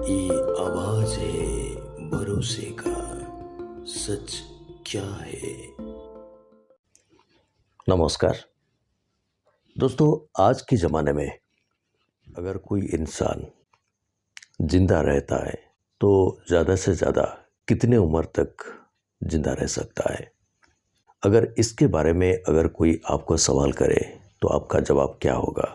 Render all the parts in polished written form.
ये आवाज है भरोसे का, सच क्या है। नमस्कार दोस्तों, आज के ज़माने में अगर कोई इंसान जिंदा रहता है तो ज़्यादा से ज़्यादा कितने उम्र तक जिंदा रह सकता है। अगर इसके बारे में अगर कोई आपको सवाल करे तो आपका जवाब क्या होगा?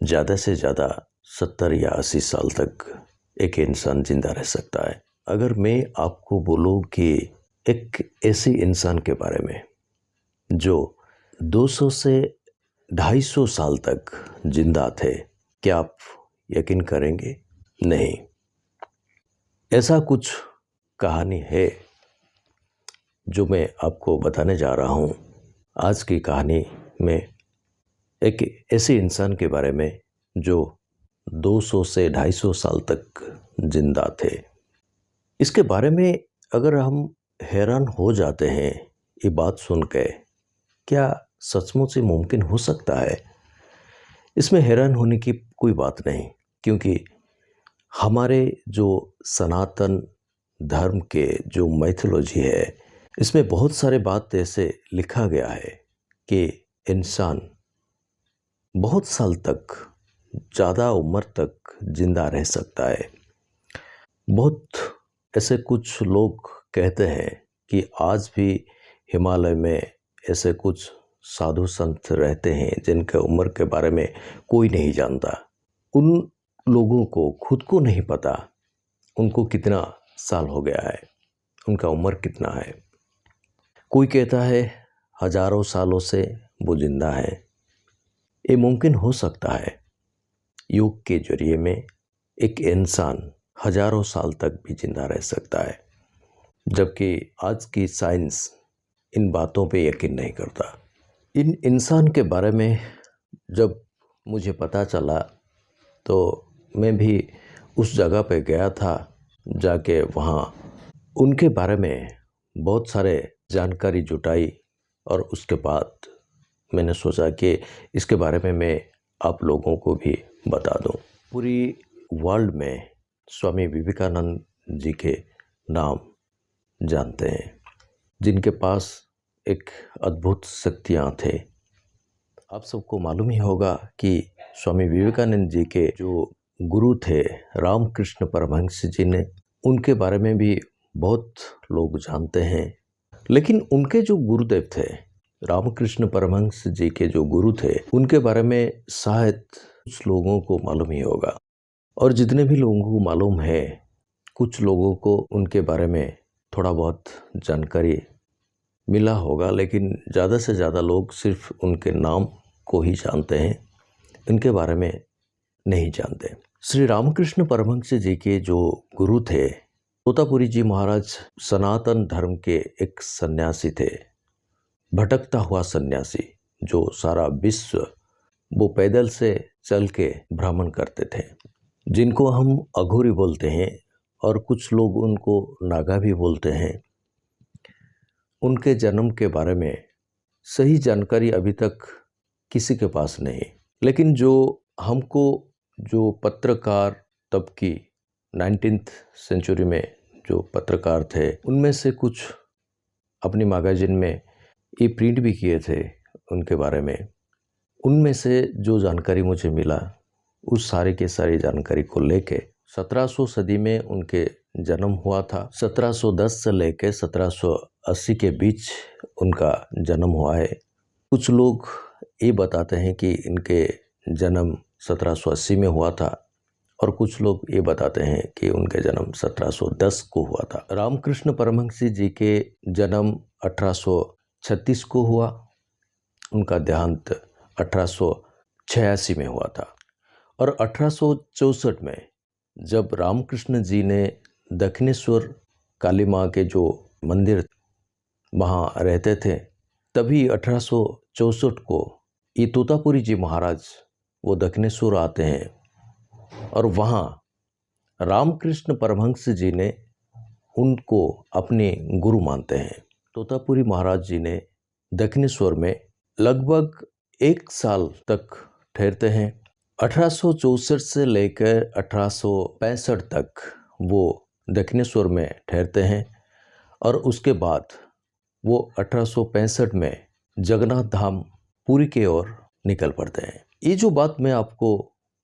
ज़्यादा से ज़्यादा 70 या 80 साल तक एक इंसान जिंदा रह सकता है। अगर मैं आपको बोलूं कि एक ऐसे इंसान के बारे में जो 200 से 250 साल तक जिंदा थे, क्या आप यकीन करेंगे? नहीं। ऐसा कुछ कहानी है जो मैं आपको बताने जा रहा हूँ। आज की कहानी में एक ऐसे इंसान के बारे में जो 200 से 250 साल तक जिंदा थे। इसके बारे में अगर हम हैरान हो जाते हैं ये बात सुन के, क्या सचमुच ही मुमकिन हो सकता है? इसमें हैरान होने की कोई बात नहीं, क्योंकि हमारे जो सनातन धर्म के जो मैथोलॉजी है, इसमें बहुत सारे बात ऐसे लिखा गया है कि इंसान बहुत साल तक, ज़्यादा उम्र तक जिंदा रह सकता है। बहुत ऐसे कुछ लोग कहते हैं कि आज भी हिमालय में ऐसे कुछ साधु संत रहते हैं जिनके उम्र के बारे में कोई नहीं जानता। उन लोगों को खुद को नहीं पता उनको कितना साल हो गया है, उनका उम्र कितना है। कोई कहता है हजारों सालों से वो जिंदा है। ये मुमकिन हो सकता है, योग के जरिए में एक इंसान हजारों साल तक भी जिंदा रह सकता है, जबकि आज की साइंस इन बातों पे यकीन नहीं करता। इन इंसान के बारे में जब मुझे पता चला तो मैं भी उस जगह पे गया था। जाके वहाँ उनके बारे में बहुत सारे जानकारी जुटाई और उसके बाद मैंने सोचा कि इसके बारे में मैं आप लोगों को भी बता दूं। पूरी वर्ल्ड में स्वामी विवेकानंद जी के नाम जानते हैं, जिनके पास एक अद्भुत शक्तियाँ थे। आप सबको मालूम ही होगा कि स्वामी विवेकानंद जी के जो गुरु थे रामकृष्ण परमहंस जी ने, उनके बारे में भी बहुत लोग जानते हैं। लेकिन उनके जो गुरुदेव थे, रामकृष्ण परमहंस जी के जो गुरु थे, उनके बारे में शायद कुछ लोगों को मालूम ही होगा। और जितने भी लोगों को मालूम है, कुछ लोगों को उनके बारे में थोड़ा बहुत जानकारी मिला होगा, लेकिन ज़्यादा से ज़्यादा लोग सिर्फ उनके नाम को ही जानते हैं, इनके बारे में नहीं जानते। श्री रामकृष्ण परमहंस जी के जो गुरु थे, तोतापुरी जी महाराज सनातन धर्म के एक सन्यासी थे, भटकता हुआ सन्यासी, जो सारा विश्व वो पैदल से चल के भ्रमण करते थे, जिनको हम अघोरी बोलते हैं और कुछ लोग उनको नागा भी बोलते हैं। उनके जन्म के बारे में सही जानकारी अभी तक किसी के पास नहीं, लेकिन जो हमको जो पत्रकार तब की 19th सेंचुरी में जो पत्रकार थे, उनमें से कुछ अपनी मैगजीन में ये प्रिंट भी किए थे उनके बारे में। उनमें से जो जानकारी मुझे मिला, उस सारे के सारी जानकारी को लेके 1700 सदी में उनके जन्म हुआ था। 1710 से लेके 1780 के बीच उनका जन्म हुआ है। कुछ लोग ये बताते हैं कि इनके जन्म 1780 में हुआ था और कुछ लोग ये बताते हैं कि उनके जन्म 1710 को हुआ था। रामकृष्ण परमहंस जी के जन्म 1836 को हुआ। उनका देहांत 1886 में हुआ था। और 1864 में जब रामकृष्ण जी ने दक्षिणेश्वर काली माँ के जो मंदिर वहाँ रहते थे, तभी 1864 को ये तोतापुरी जी महाराज वो दक्षिणेश्वर आते हैं और वहाँ रामकृष्ण परमहंस जी ने उनको अपने गुरु मानते हैं। तोतापुरी महाराज जी ने दक्षिणेश्वर में लगभग 1 साल तक ठहरते हैं। 1864 से लेकर 1865 तक वो दक्षिणेश्वर में ठहरते हैं और उसके बाद वो 1865 में जगन्नाथ धाम पुरी की ओर निकल पड़ते हैं। ये जो बात मैं आपको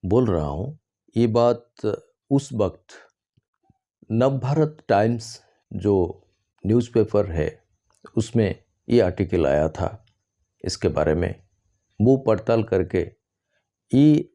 बोल रहा हूँ, ये बात उस वक्त नवभारत टाइम्स जो न्यूज़पेपर है उसमें ये आर्टिकल आया था इसके बारे में। वो पड़ताल करके ये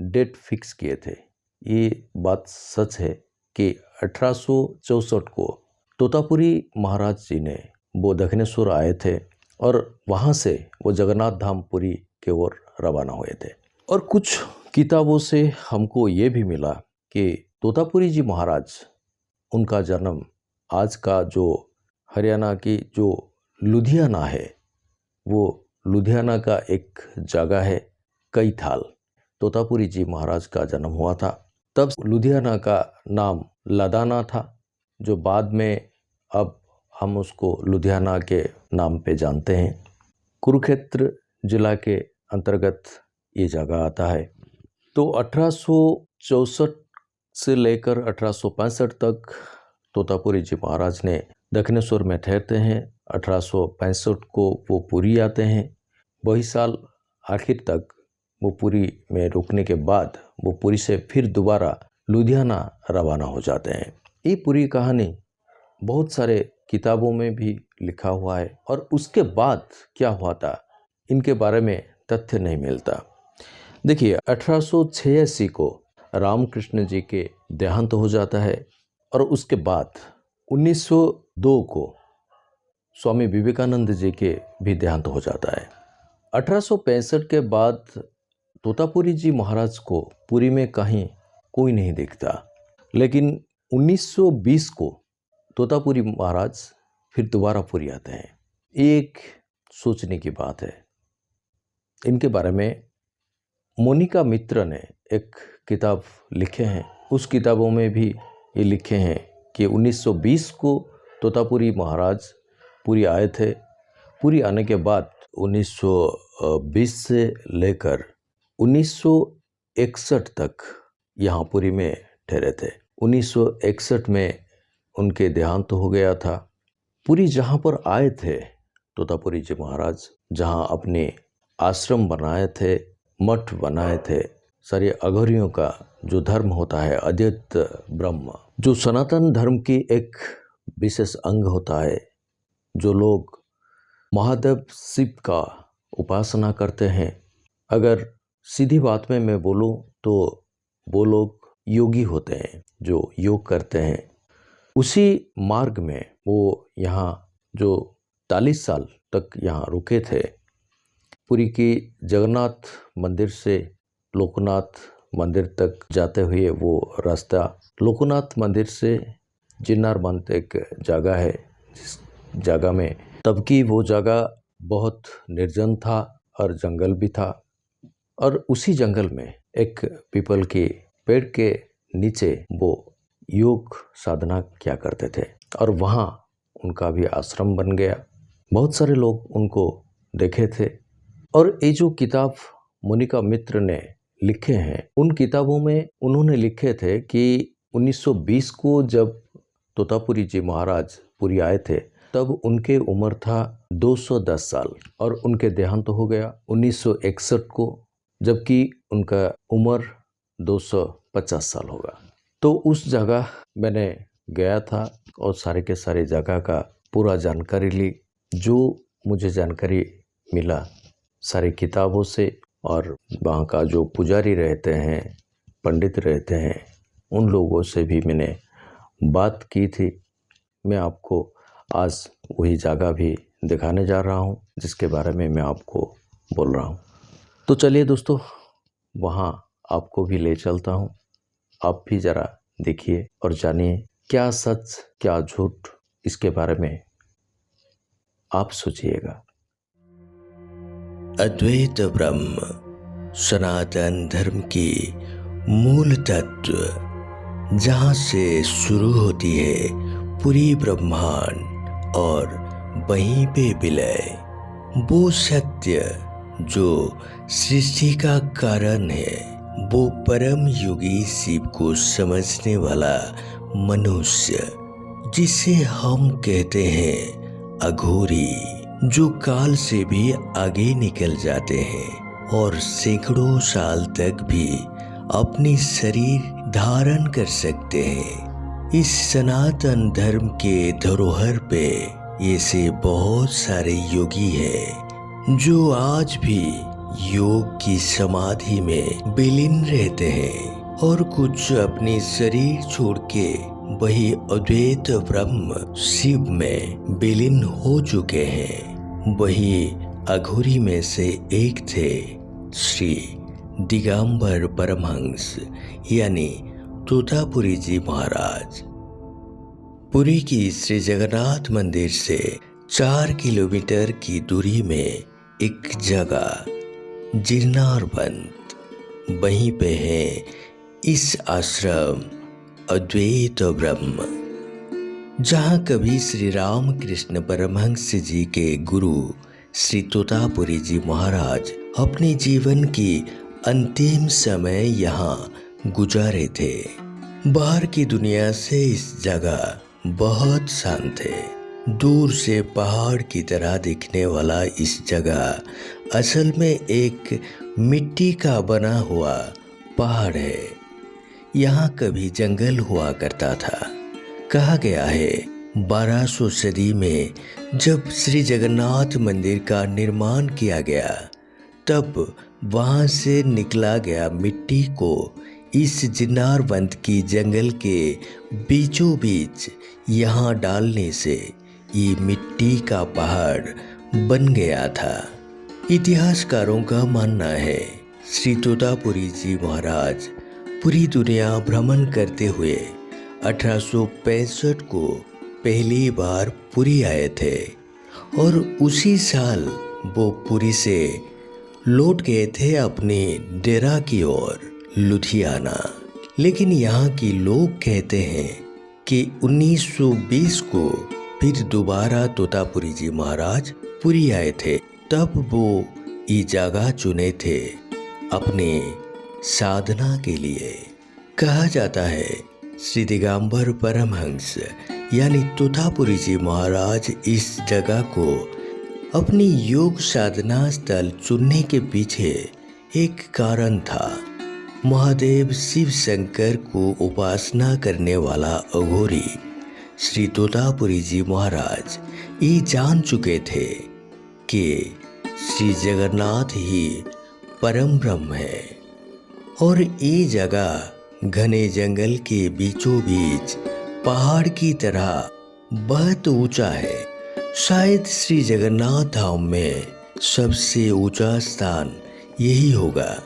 डेट फिक्स किए थे। ये बात सच है कि 1864 को तोतापुरी महाराज जी ने वो दक्षिणेश्वर आए थे और वहाँ से वो जगन्नाथ धाम पुरी के ओर रवाना हुए थे। और कुछ किताबों से हमको ये भी मिला कि तोतापुरी जी महाराज, उनका जन्म आज का जो हरियाणा की जो लुधियाना है, वो लुधियाना का एक जगह है कैथाल, तोतापुरी जी महाराज का जन्म हुआ था। तब लुधियाना का नाम लदाना था, जो बाद में अब हम उसको लुधियाना के नाम पे जानते हैं। कुरुक्षेत्र जिला के अंतर्गत ये जगह आता है। तो 1864 से लेकर 1865 तक तोतापुरी जी महाराज ने दक्षिणेश्वर में ठहरते हैं। 1865 को वो पुरी आते हैं। वही साल आखिर तक वो पुरी में रुकने के बाद वो पुरी से फिर दोबारा लुधियाना रवाना हो जाते हैं। ये पूरी कहानी बहुत सारे किताबों में भी लिखा हुआ है और उसके बाद क्या हुआ था इनके बारे में तथ्य नहीं मिलता। देखिए, 1886 को रामकृष्ण जी के देहांत हो जाता है और उसके बाद 1902 को स्वामी विवेकानंद जी के भी देहांत हो जाता है। 1865 के बाद तोतापुरी जी महाराज को पुरी में कहीं कोई नहीं दिखता, लेकिन 1920 को तोतापुरी महाराज फिर दोबारा पुरी आते हैं। एक सोचने की बात है। इनके बारे में मोनिका मित्र ने एक किताब लिखे हैं। उस किताबों में भी ये लिखे हैं कि 1920 को तोतापुरी महाराज पुरी आए थे। पुरी आने के बाद 1920 से लेकर 1961 तक यहाँ पुरी में ठहरे थे। 1961 में उनके देहांत हो गया था। पुरी जहाँ पर आए थे तोतापुरी जी महाराज, जहाँ अपने आश्रम बनाए थे, मठ बनाए थे, सारे अघोरियों का जो धर्म होता है अद्वैत ब्रह्म, जो सनातन धर्म की एक विशेष अंग होता है, जो लोग महादेव शिव का उपासना करते हैं। अगर सीधी बात में मैं बोलूं तो वो लोग योगी होते हैं, जो योग करते हैं। उसी मार्ग में वो यहाँ जो 40 साल तक यहाँ रुके थे। पुरी की जगन्नाथ मंदिर से लोकनाथ मंदिर तक जाते हुए वो रास्ता, लोकनाथ मंदिर से जिन्नार बंद एक जगह है, जिस जगह में तब की वो जगह बहुत निर्जन था और जंगल भी था। और उसी जंगल में एक पीपल के पेड़ के नीचे वो योग साधना किया करते थे और वहाँ उनका भी आश्रम बन गया। बहुत सारे लोग उनको देखे थे। और ये जो किताब मोनिका मित्र ने लिखे हैं, उन किताबों में उन्होंने लिखे थे कि 1920 को जब तोतापुरी जी महाराज पुरी आए थे तब उनके उम्र था 210 साल और उनके देहांत हो गया 1961 को, जबकि उनका उम्र 250 साल होगा। तो उस जगह मैंने गया था और सारे के सारे जगह का पूरा जानकारी ली। जो मुझे जानकारी मिला सारी किताबों से और वहाँ का जो पुजारी रहते हैं, पंडित रहते हैं, उन लोगों से भी मैंने बात की थी। मैं आपको आज वही जगह भी दिखाने जा रहा हूँ जिसके बारे में मैं आपको बोल रहा हूँ। तो चलिए दोस्तों, वहाँ आपको भी ले चलता हूँ। आप भी ज़रा देखिए और जानिए क्या सच क्या झूठ, इसके बारे में आप सोचिएगा। अद्वैत ब्रह्म सनातन धर्म की मूल तत्व, जहाँ से शुरू होती है पूरी ब्रह्मांड और वहीं पे विलय, वो सत्य जो सृष्टि का कारण है, वो परम योगी शिव को समझने वाला मनुष्य, जिसे हम कहते हैं अघोरी, जो काल से भी आगे निकल जाते हैं और सैकड़ों साल तक भी अपनी शरीर धारण कर सकते हैं। इस सनातन धर्म के धरोहर पे ऐसे बहुत सारे योगी हैं जो आज भी योग की समाधि में विलीन रहते हैं और कुछ अपने शरीर छोड़ के वही अद्वैत ब्रह्म शिव में विलीन हो चुके हैं। वही अघोरी में से एक थे श्री दिगंबर परमहंस यानी तोतापुरी जी महाराज। पुरी की श्री जगन्नाथ मंदिर से 4 किलोमीटर की दूरी में एक जगह जिरनारबंद, वहीं पे है इस आश्रम अद्वैत ब्रह्म, जहाँ कभी श्री राम कृष्ण परमहंस जी के गुरु श्री तोतापुरी जी महाराज अपने जीवन की अंतिम समय यहाँ गुजारे थे। बाहर की दुनिया से इस जगह बहुत शांत है। दूर से पहाड़ की तरह दिखने वाला इस जगह असल में एक मिट्टी का बना हुआ पहाड़ है। यहाँ कभी जंगल हुआ करता था। कहा गया है 1200 सदी में जब श्री जगन्नाथ मंदिर का निर्माण किया गया, तब वहाँ से निकला गया मिट्टी को इस जिरनारबंद की जंगल के बीचों बीच यहाँ डालने से ये मिट्टी का पहाड़ बन गया था। इतिहासकारों का मानना है श्री तोतापुरी जी महाराज पूरी दुनिया भ्रमण करते हुए 1865 को पहली बार पुरी आए थे और उसी साल वो पुरी से लौट गए थे अपने डेरा की ओर लुधियाना। लेकिन यहाँ के लोग कहते हैं कि 1920 को फिर दोबारा तोतापुरी जी महाराज पुरी आए थे, तब वो ये जगह चुने थे अपने साधना के लिए। कहा जाता है श्री दिगंबर परमहंस यानी तोतापुरी जी महाराज इस जगह को अपनी योग साधना स्थल चुनने के पीछे एक कारण था। महादेव शिव शंकर को उपासना करने वाला अघोरी श्री तोतापुरी जी महाराज ये जान चुके थे कि श्री जगन्नाथ ही परम ब्रह्म है और ये जगह घने जंगल के बीचों बीच पहाड़ की तरह बहुत ऊंचा है। शायद श्री जगन्नाथ धाम में सबसे ऊंचा स्थान यही होगा,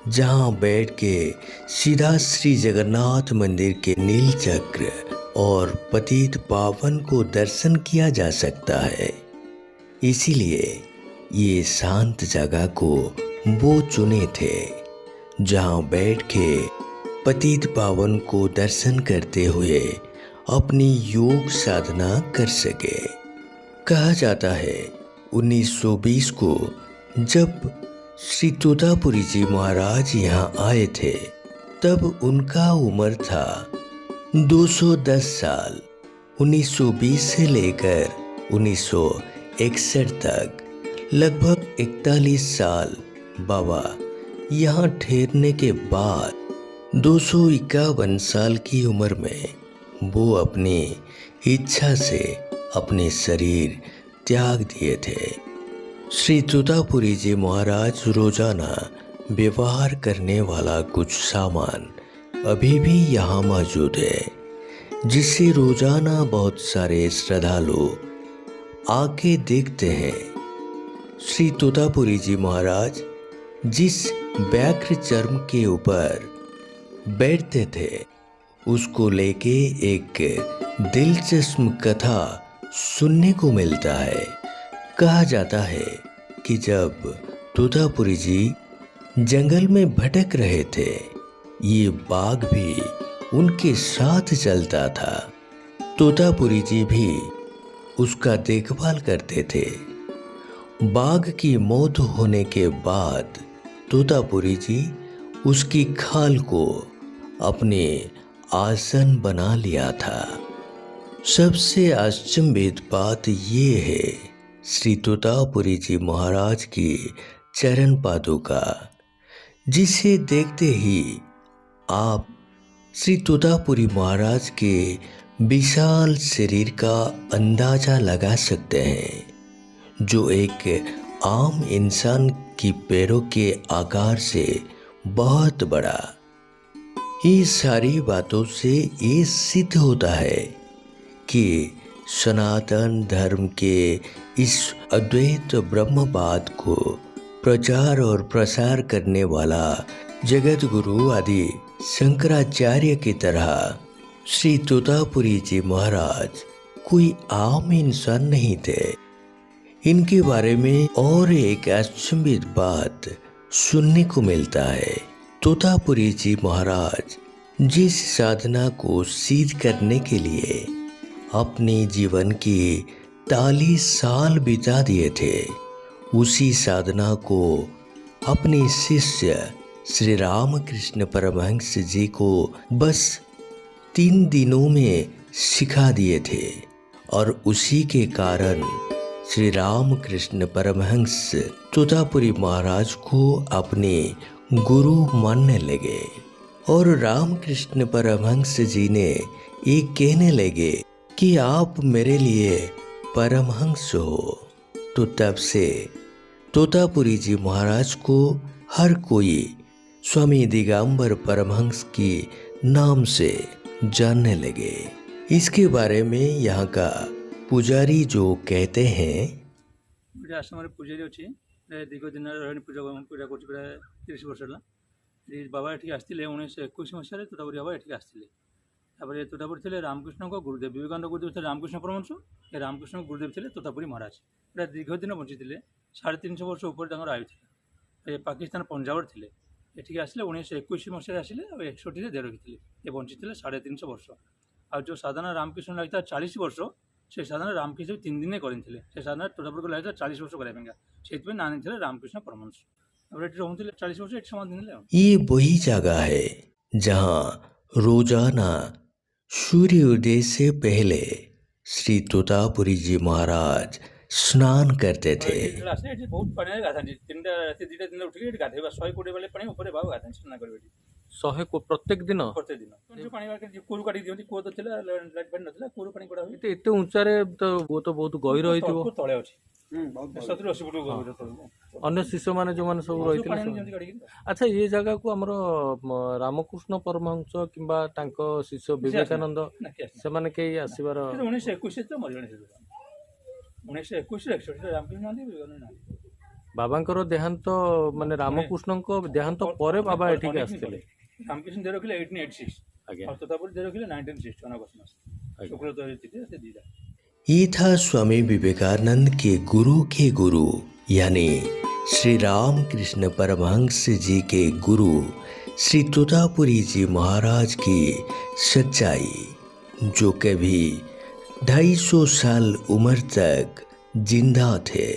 जहां बैठ के सीधा श्री जगन्नाथ मंदिर के नील चक्र और पतित पावन को दर्शन किया जा सकता है। इसीलिए ये शांत जगह को वो चुने थे, जहां बैठ के पतित पावन को दर्शन करते हुए अपनी योग साधना कर सके। कहा जाता है 1920 को जब श्री तोतापुरी जी महाराज यहाँ आए थे, तब उनका उम्र था 210 साल। 1920 से लेकर 1961 तक लगभग 41 साल बाबा यहाँ ठहरने के बाद 251 साल की उम्र में वो अपनी इच्छा से अपने शरीर त्याग दिए थे। श्री तोतापुरी जी महाराज रोजाना व्यवहार करने वाला कुछ सामान अभी भी यहाँ मौजूद है, जिसे रोजाना बहुत सारे श्रद्धालु आके देखते हैं। श्री तोतापुरी जी महाराज जिस व्याघ्र चर्म के ऊपर बैठते थे, उसको लेके एक दिलचस्प कथा सुनने को मिलता है। कहा जाता है कि जब तोतापुरी जी जंगल में भटक रहे थे, ये बाघ भी उनके साथ चलता था। तोतापुरी जी भी उसका देखभाल करते थे। बाघ की मौत होने के बाद तोतापुरी जी उसकी खाल को अपने आसन बना लिया था। सबसे अचंभित बात ये है श्री तोतापुरी जी महाराज की चरण पादुका, जिसे देखते ही आप श्री तोतापुरी महाराज के विशाल शरीर का अंदाजा लगा सकते हैं, जो एक आम इंसान की पैरों के आकार से बहुत बड़ा। ये सारी बातों से ये सिद्ध होता है कि सनातन धर्म के इस अद्वैत ब्रह्मवाद को प्रचार और प्रसार करने वाला जगत गुरु आदि शंकराचार्य की तरह श्री तोतापुरी जी महाराज कोई आम इंसान नहीं थे। इनके बारे में और एक अचंभित बात सुनने को मिलता है। तोतापुरी जी महाराज जिस साधना को सिद्ध करने के लिए अपने जीवन के 40 साल बिता दिए थे, उसी साधना को अपने शिष्य श्री रामकृष्ण परमहंस जी को बस 3 दिनों में सिखा दिए थे, और उसी के कारण श्री रामकृष्ण परमहंस तोतापुरी महाराज को अपने गुरु मानने लगे। और रामकृष्ण परमहंस जी ने ये कहने लगे कि आप मेरे लिए परमहंस हो। तो तब से तोतापुरी जी महाराज को हर कोई स्वामी दिगंबर परमहंस की नाम से जानने लगे। इसके बारे में यहाँ का पुजारी जो कहते हैं, आश्रम पूजारी अच्छी दीर्घ दिन पूजा कर 30 वर्ष है। बाबा ये आसते 1921 मसीह तोतापुरी बाबा ये आसते। तोतापुरी थे रामकृष्ण को गुरुदेव, विवेकानंद गुरुदेव थे रामकृष्ण परमहंस, रामकृष्ण गुरुदेव थे तोतापुरी महाराज। दीर्घ दिन बंची 350 वर्ष ऊपर आयु थे। पाकिस्तान पंजाब थे। ये आसले 1921 मसीह आसले 61 देह रखी ये बंची 350 वर्ष। आ जो साधना रामकृष्ण लगता 40 वर्ष, से साधना रामकृष्ण 3 दिन करते से साधना तोतापुरी को लगता 40 वर्ष कराइबा से ना नहीं रामकृष्ण परमहंस। रहते 40 वर्ष ये समाधि। ये वही जगह है जहाँ रोजाना सूर्योदय से पहले श्री तोतापुरी जी महाराज स्नान करते थे। बहुत पानी गाधाती 3टा राति 2टा दिन उठिक गाधेबा 100 कोड़े वाले पानी ऊपर बाबा गाधाती स्नान करबे 100 को प्रत्येक दिन जो पानी वाले कुरु काटी दियंती को तो थिला लाइट बंद नथिला कुरु पानी कोडा होई एते ऊंचा रे तो वो तो बहुत गहिर रहिथिबो तळे अछि 70-80 फुट गहिर तळे अन्य शिष्य माने जो माने सब रहिथिले। अच्छा ये जगह को हमरो रामकृष्ण परमहंस किंबा तांको शिष्य विवेकानंद से माने के आसीबार 1921 तो मरिगणे से 1921 रामकृष्ण नांदी विवेकानंद नांदी। बाबांकर देहांत माने रामकृष्ण को देहांत परे बाबा एठी आस्थिले। रामकृष्ण दे रखिले 1886 आगे और तोतापुरी दे रखिले 1960 अगस्त मास शुक्ल तो तिथि से दीदा। ये था स्वामी विवेकानंद के गुरु यानी श्री रामकृष्ण परमहंस जी के गुरु श्री तोतापुरी जी महाराज की सच्चाई, जो कभी 250 साल उम्र तक जिंदा थे।